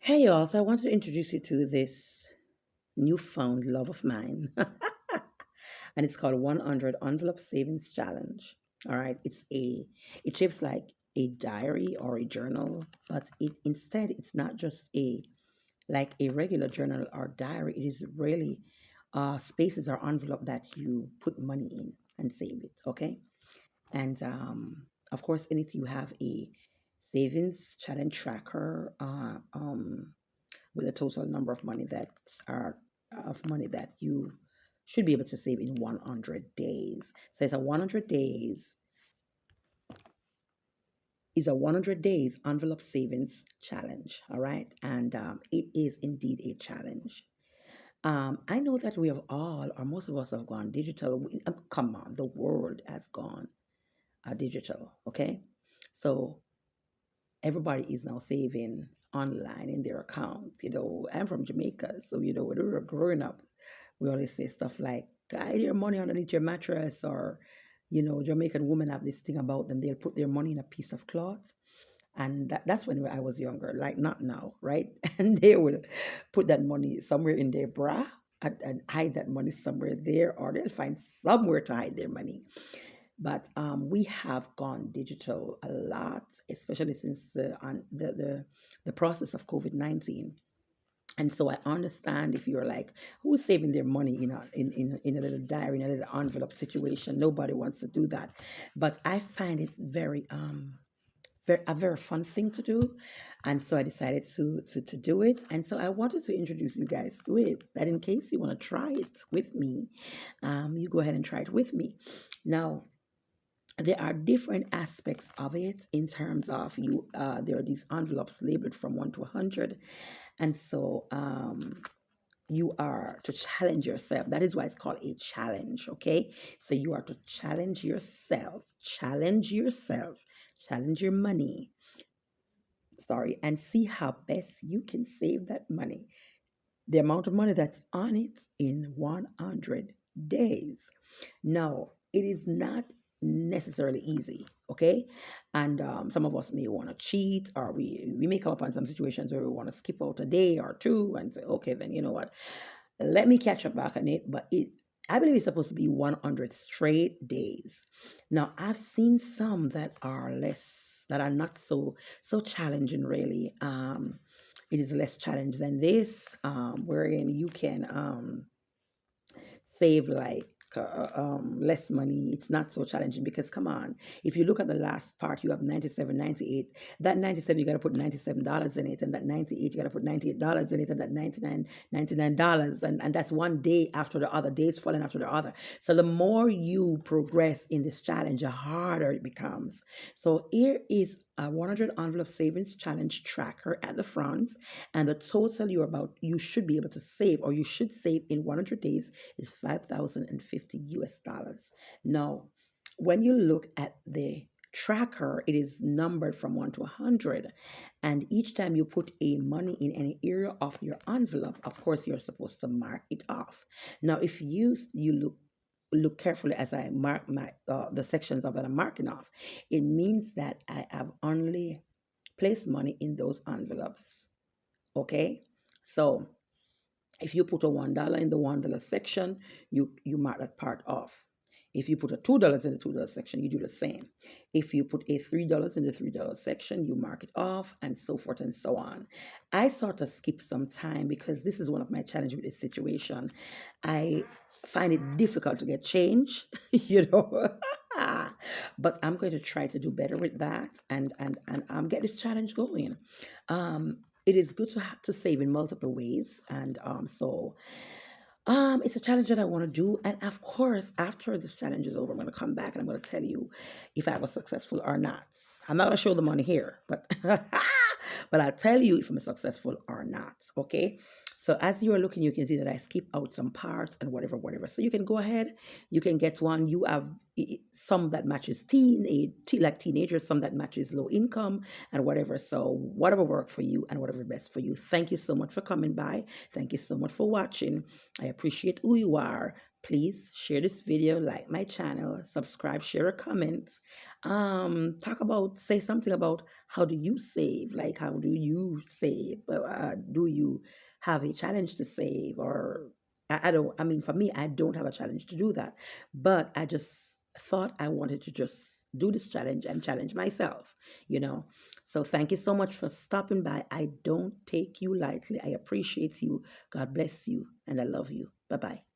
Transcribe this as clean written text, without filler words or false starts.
Hey y'all, so I wanted to introduce you to this newfound love of mine. And it's called 100 Envelope Savings Challenge. All right, it shapes like a diary or a journal, but it's not just a like a regular journal or diary. It is really spaces or envelope that you put money in and save it. Okay, and of course, in it you have a savings challenge tracker. With a total number of money that you should be able to save in 100 days. So it's a 100 days is a 100 days envelope savings challenge. All right, and it is indeed a challenge. I know that we have all, or most of us, have gone digital. Come on, the world has gone digital. Okay, so everybody is now saving online in their account. I'm from Jamaica, so when we were growing up, we always say stuff like hide your money underneath your mattress, or Jamaican women have this thing about them. They'll put their money in a piece of cloth. And that's when I was younger, like not now, right? And they will put that money somewhere in their bra and hide that money somewhere there, or they'll find somewhere to hide their money. But we have gone digital a lot, especially since the process of COVID-19. And so I understand if you're like, who's saving their money in a little diary, in a little envelope situation? Nobody wants to do that. But I find it very fun thing to do. And so I decided to do it. And so I wanted to introduce you guys to it, that in case you want to try it with me, you go ahead and try it with me. Now, there are different aspects of it in terms of there are these envelopes labeled from 1 to 100. And so you are to challenge yourself. That is why it's called a challenge. Okay, so you are to challenge your money, sorry, and see how best you can save that money, the amount of money that's on it, in 100 days. Now, it is not necessarily easy, okay? And some of us may want to cheat, or we may come upon some situations where we want to skip out a day or two and say, okay, then you know what? Let me catch up back on it. But I believe it's supposed to be 100 straight days. Now, I've seen some that are not so challenging, really. It is less challenge than this, wherein you can save like less money. It's not so challenging because come on, if you look at the last part, you have 97, 98. That 97, you got to put $97 in it, and that 98, you got to put $98 in it, and that 99, $99, and that's one day after the other, days falling after the other. So the more you progress in this challenge, the harder it becomes. So here is a 100 envelope savings challenge tracker at the front, and the total you should be able to save, or you should save in 100 days, is 5,050 US dollars. Now, when you look at the tracker, it is numbered from 1 to 100. And each time you put a money in any area of your envelope, of course, you're supposed to mark it off. Now, if you look carefully as I mark my the sections of that I'm marking off, it means that I have only placed money in those envelopes. Okay, so if you put a $1 in the $1 section, you mark that part off. If you put a $2 in the $2 section, you do the same. If you put a $3 in the $3 section, you mark it off, and so forth and so on. I sort of skip some time because this is one of my challenges with this situation. I find it difficult to get change, you know. But I'm going to try to do better with that, and get this challenge going. It is good to save in multiple ways, and it's a challenge that I want to do. And of course, after this challenge is over, I'm going to come back and I'm going to tell you if I was successful or not. I'm not going to show the money here, but but I'll tell you if I'm successful or not. Okay. So as you are looking, you can see that I skip out some parts and whatever, whatever. So you can go ahead, you can get one. You have some that matches like teenagers, some that matches low income and whatever. So whatever work for you and whatever best for you. Thank you so much for coming by. Thank you so much for watching. I appreciate who you are. Please share this video, like my channel, subscribe, share a comment. Say something about how do you save? Like how do you save? Do you have a challenge to save? Or I don't. I mean, for me, I don't have a challenge to do that, but I just thought I wanted to just do this challenge and challenge myself. You know. So thank you so much for stopping by. I don't take you lightly. I appreciate you. God bless you, and I love you. Bye bye.